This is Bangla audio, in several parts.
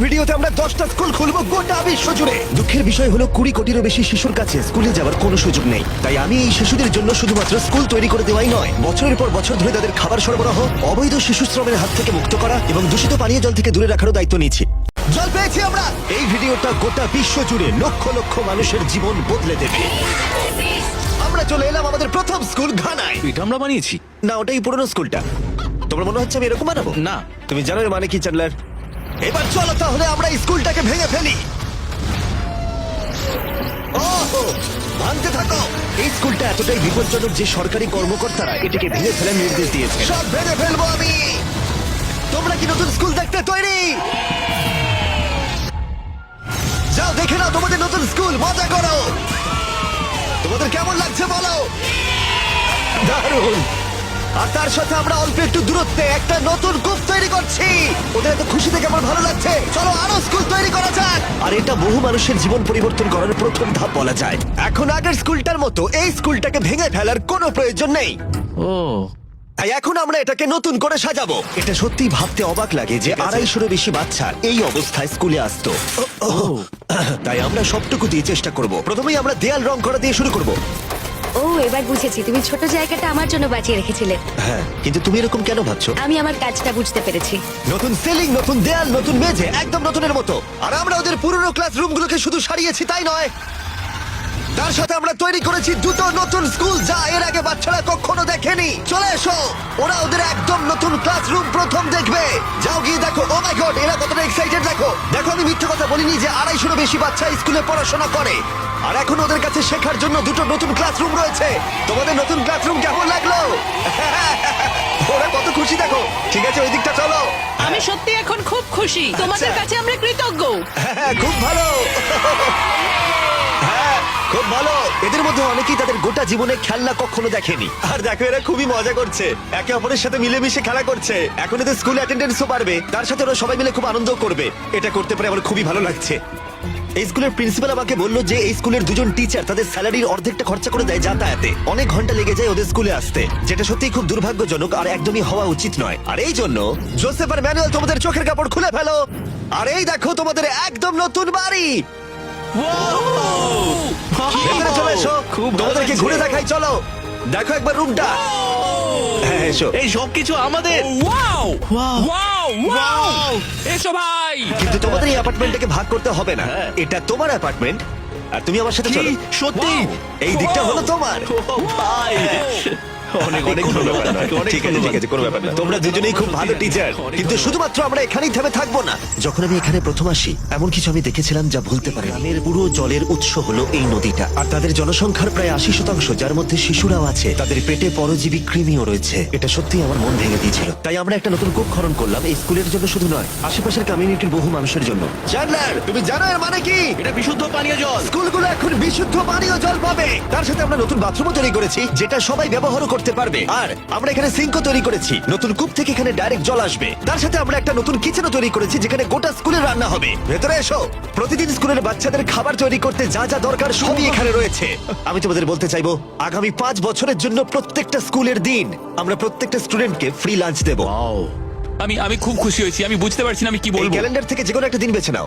ভিডিওতে আমরা 10টা স্কুল খুলবো গোটা বিশ্ব জুড়ে। দুঃখের বিষয় হলো 20 কোটিরও বেশি শিশুর কাছে স্কুলে যাওয়ার কোনো সুযোগ নেই। তাই আমি এই শিশুদের জন্য শুধুমাত্র স্কুল তৈরি করে দেওয়াই নয়, বছরের পর বছর ধরে তাদের খাবার সরবরাহ, অবৈধ শিশু শ্রমের হাত থেকে মুক্ত করা এবং দূষিত পানীয় জল থেকে দূরে রাখারও দায়িত্ব নিচ্ছি। জল পেয়েছি আমরা। এই ভিডিওটা গোটা বিশ্ব জুড়ে লক্ষ লক্ষ মানুষের জীবন বদলে দেবে। আমরা চলে এলাম আমাদের প্রথম স্কুল ঘানায়। এটা আমরা বানিয়েছি। না, ওটাই পুরনো স্কুলটা। তোমার মনে হচ্ছে আমি এরকম বানাবো? না। তুমি জানো এর মানে কি, চ্যান্ডলার? এবার চলো তাহলে আমরা স্কুলটাকে ভেঙে ফেলি। ওহো, ভাঙতে থাকো। এই স্কুলটা এতটাই বিপজ্জনক যে সরকারি কর্মকর্তারা এটাকে ভেঙে ফেলার নির্দেশ দিয়েছে। সব ভেঙে ফেলবো আমি। তোমরা কি নতুন স্কুল দেখতে তৈরি? যাও দেখে নাও তোমাদের নতুন স্কুল, মজা করো। তোমাদের কেমন লাগছে বলো? দারুণ। আর তার সাথে আমরা অল্প একটু দূরত্বে একটা নতুন কূপ তৈরি করছি। ওদের এত খুশি দেখে আমার ভালো লাগছে। চলো আরো স্কুল তৈরি করা যাক। আর এটা বহু মানুষের জীবন পরিবর্তন করার প্রথম ধাপ বলা যায়। এখন আগের স্কুলটার মতো এই স্কুলটাকে ভেঙে ফেলার কোনো প্রয়োজন নেই। ও, তাই এখন আমরা এটাকে নতুন করে সাজাবো। এটা সত্যি ভাবতে অবাক লাগে যে 250-এরও বেশি বাচ্চা এই অবস্থায় স্কুলে আসতো। তাই আমরা সবটুকু দিয়ে চেষ্টা করব। প্রথমেই আমরা দেয়াল রং করা দিয়ে শুরু করব। ও, এবার বুঝেছি, তুমি ছোট জায়গাটা আমার জন্য বাঁচিয়ে রেখেছিলে। হ্যাঁ, কিন্তু তুমি এরকম কেন ভাবছো? আমি আমার কাজটা বুঝতে পেরেছি। নতুন সিলিং, নতুন দেয়াল, নতুন মেঝে, একদম নতুনের মতো। আর আমরা ওদের পুরনো ক্লাসরুমগুলোকে শুধু সারিয়েছি তাই নয়, তার সাথে আমরা তৈরি করেছি দুটো নতুন স্কুল যা এর আগে বাচ্চারা কখনো দেখেনি। চলে এসো, ওরা ওদের একদম নতুন ক্লাসরুম প্রথম দেখবে। যাও গিয়ে দেখো। ও মাই গড, এরা কতটা এক্সাইটেড দেখো। দেখো, আমি মিথ্যে কথা বলিনি যে 250-এরও বেশি বাচ্চা স্কুলে পড়াশোনা করে। আর এখন ওদের কাছে শেখার জন্য দুটো নতুন ক্লাসরুম রয়েছে। তোমাদের নতুন ক্লাসরুম কেমন লাগলো? ওরা কত খুশি দেখো। ঠিক আছে, ওই দিকটা চলো। আমি সত্যি এখন খুব খুশি। তোমাদের কাছে আমরা কৃতজ্ঞ। হ্যাঁ, খুব ভালো। হ্যাঁ, খুব ভালো। এদের মধ্যে অনেকেই তাদের গোটা জীবনে খেলনা কখনো দেখেনি। আর দেখো, এরা খুবই মজা করছে, একে অপরের সাথে মিলেমিশে খেলা করছে। এখন এদের স্কুল অ্যাটেন্ডেন্সও বাড়বে, তার সাথে ওরা সবাই মিলে খুব আনন্দ করবে। এটা করতে পারে আমার খুবই ভালো লাগছে। এই স্কুলের প্রিন্সিপাল আমাকে বললো যে এই স্কুলের দুজন টিচার তাদের স্যালারির অর্ধেকটা খরচা করে দেয় যাতায়াতে। অনেক ঘন্টা লেগে যায় ওদের স্কুলে আসতে, যেটা সত্যিই খুব দুর্ভাগ্যজনক আর একদমই হওয়া উচিত নয়। আর এই জন্য জোসেফ আর ম্যানুয়েল তোমাদের চোখের কাপড় খুলে ফেলো। আর এই দেখো তোমাদের একদম নতুন বাড়ি। ভেতরে চলে এসো, তোমাদেরকে ঘুরে দেখাই। চলো দেখো একবার রুমটা। হ্যাঁ, এসো। এই সবকিছু আমাদের। Wow Wow! ওয়াও ওয়াও, এসো ভাই। কিন্তু তোমাদের এই অ্যাপার্টমেন্টটাকে ভাগ করতে হবে না। এটা তোমার অ্যাপার্টমেন্ট আর তুমি আমার সাথে কি? চলো। সত্যি? এই দিকটা হলো তোমার। ও ভাই, অনেক অনেক ধন্যবাদ। ঠিক আছে, ঠিক আছে, কোনো ব্যাপার না। তোমরা দুজনেই খুব ভালো টিচার। কিন্তু শুধুমাত্র আমরা এখানেই থেমে থাকবো না। যখন আমি এখানে প্রথম আসি, এমন কিছু আমি দেখেছিলাম যা ভুলতে পারি। গ্রামের পুরো জলের উৎস হলো এই নদীটা। আর তাদের জনসংখ্যার প্রায় 80%, যার মধ্যে শিশুরাও আছে। তাদের পেটে পরজীবী কৃমিও রয়েছে। এটা সত্যি আমার মন ভেঙে দিয়েছিল। তাই আমরা একটা নতুন কূপ খনন করলাম, এই স্কুলের জন্য শুধু নয়, আশেপাশের কমিউনিটির বহু মানুষের জন্য। চ্যান্ডলার, তুমি জানো এর মানে কি? এটা বিশুদ্ধ পানীয় জল। স্কুলগুলো এখন বিশুদ্ধ পানীয় জল পাবে। তার সাথে আমরা নতুন বাথরুমও তৈরি করেছি, যেটা সবাই ব্যবহারও করতে পারবে। আর আমরা এখানে সিঙ্কও তৈরি করেছি, নতুন কূপ থেকে এখানে ডাইরেক্ট জল আসবে। তার সাথে আমরা একটা নতুন কিচেনও তৈরি করেছি, যেখানে গোটা স্কুলের রান্না হবে। ভেতরে এসো। প্রতিদিন স্কুলের বাচ্চাদের খাবার তৈরি করতে যা যা দরকার সবই এখানে রয়েছে। আমি তোমাদের বলতে চাইবো, আগামী 5 বছরের জন্য প্রত্যেকটা স্কুলের দিন আমরা প্রত্যেকটা স্টুডেন্টকে ফ্রি লাঞ্চ দেবো। আমি খুব খুশি হয়েছি। আমি বুঝতে পারছি না আমি কি এই বলবো। ক্যালেন্ডার থেকে যে কোনো একটা দিন বেছে নাও।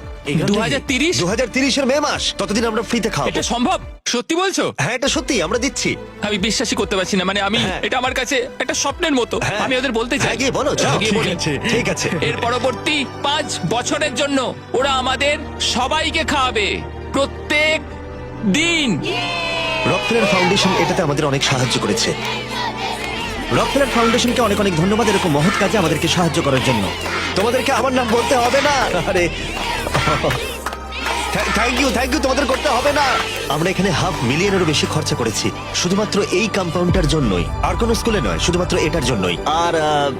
2030? 2030-এর মে মাস, ততদিন আমরা ফ্রিতে খাওয়াবো। এটা সম্ভব? সত্যি বলছো? হ্যাঁ, এটা সত্যি, আমরা দিচ্ছি। আমি বিশ্বাসই করতে পারছি না। মানে হ্যাঁ। এটা আমার কাছে একটা স্বপ্নের মতো। হ্যাঁ। আমি ওদের বলতে চাই। হ্যাঁ, গিয়ে বলো, যাও। গিয়ে বলি। ঠিক আছে। এর পরবর্তী 5 বছরের জন্য ওরা আমাদের সবাইকে খাওয়াবে প্রত্যেক দিন। রকফেলার ফাউন্ডেশন এটাতে আমাদের অনেক সাহায্য করেছে। রকফেলার ফাউন্ডেশনকে অনেক অনেক ধন্যবাদ এরকম মহৎ কাজে আমাদেরকে সাহায্য করার জন্য। তোমাদেরকে আমার নাম বলতে হবে না। আরে থ্যাংক ইউ তোমাদের করতে হবে না। আমরা এখানে $500,000-এরও বেশি খরচা করেছি শুধুমাত্র এই কম্পাউন্ডটার জন্যই, আর কোনো স্কুলে নয়, শুধুমাত্র এটার জন্যই। আর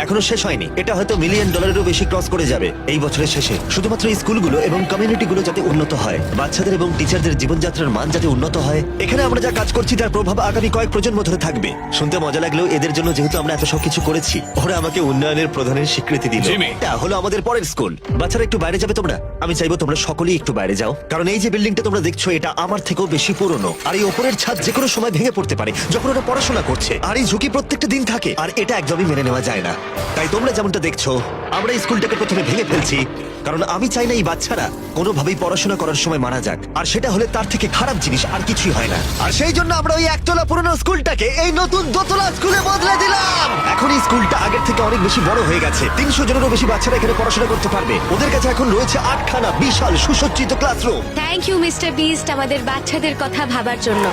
এখনো শেষ হয়নি, এটা হয়তো $1,000,000-এরও বেশি ক্রস করে যাবে এই বছরের শেষে। শুধুমাত্র এই স্কুলগুলো এবং কমিউনিটিগুলো যাতে উন্নত হয়, বাচ্চাদের এবং টিচারদের জীবনযাত্রার মান যাতে উন্নত হয়। এখানে আমরা যা কাজ করছি তার প্রভাব আগামী কয়েক প্রজন্ম ধরে থাকবে। শুনতে মজা লাগলেও এদের জন্য যেহেতু আমরা এত সবকিছু করেছি, ওরা আমাকে উন্নয়নের প্রধানের স্বীকৃতি দিল। জিমি। এটা হলো আমাদের পরের স্কুল। বাচ্চারা একটু বাইরে যাবে তোমরা। আমি চাইবো তোমরা সকলেই একটু বাইরে যাও, কারণ এই যে বিল্ডিংটা তোমরা দেখছো এটা আমার থেকেও বেশি পুরনো। আর এই ওপরের ছাদ যে কোনো সময় ভেঙে পড়তে পারে যখন ওরা পড়াশোনা করছে। আর এই ঝুঁকি প্রত্যেকটা দিন থাকে, আর এটা একদমই মেনে নেওয়া যায় না। তাই তোমরা যেমনটা দেখছো আমরা এই স্কুলটাকে প্রথমে ভেঙে ফেলছি কারণ আমি চাই না এই বাচ্চারা কোনোভাবেই পড়াশোনা করার সময় মারা যাক, আর সেটা হলে তার থেকে খারাপ জিনিস আর কিছুই হয় না। আর সেই জন্য আমরা ওই একতলা পুরনো স্কুলটাকে এই নতুন দোতলা স্কুলে বদলে দিলাম। এখন এই স্কুলটা আগের থেকে অনেক বেশি বড় হয়ে গেছে, 300 জনেরও বেশি বাচ্চারা এখানে পড়াশোনা করতে পারবে। ওদের কাছে এখন রয়েছে 8খানা বিশাল সুসজ্জিত classroom. Thank you mister Bisht আমাদের বাচ্চাদের কথা ভাবার জন্য।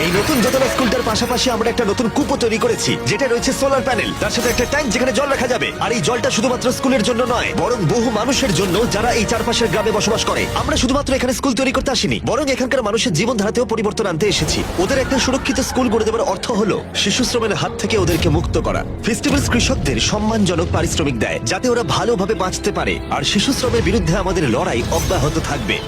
এই নতুন দোতলা স্কুলটার পাশাপাশি আমরা একটা নতুন কূপো তৈরি করেছি, যেটা রয়েছে সোলার প্যানেল, তার সাথে একটা ট্যাঙ্ক যেখানে জল রাখা যাবে। আর এই জলটা শুধুমাত্র স্কুলের জন্য নয়, বরং বহু মানুষের জন্য যারা এই চারপাশের গ্রামে বসবাস করে। আমরা শুধুমাত্র এখানে স্কুল তৈরি করতে আসিনি, বরং এখানকার মানুষের জীবনধারাতেও পরিবর্তন আনতে এসেছি। ওদের একটা সুরক্ষিত স্কুল গড়ে দেওয়ার অর্থ হলো শিশু শ্রমের হাত থেকে ওদেরকে মুক্ত করা। ফেস্টিভ্যালস কৃষকদের সম্মানজনক পারিশ্রমিক দেয় যাতে ওরা ভালোভাবে বাঁচতে পারে, আর শিশু শ্রমের বিরুদ্ধে আমাদের লড়াই অব্যাহত থাকবে।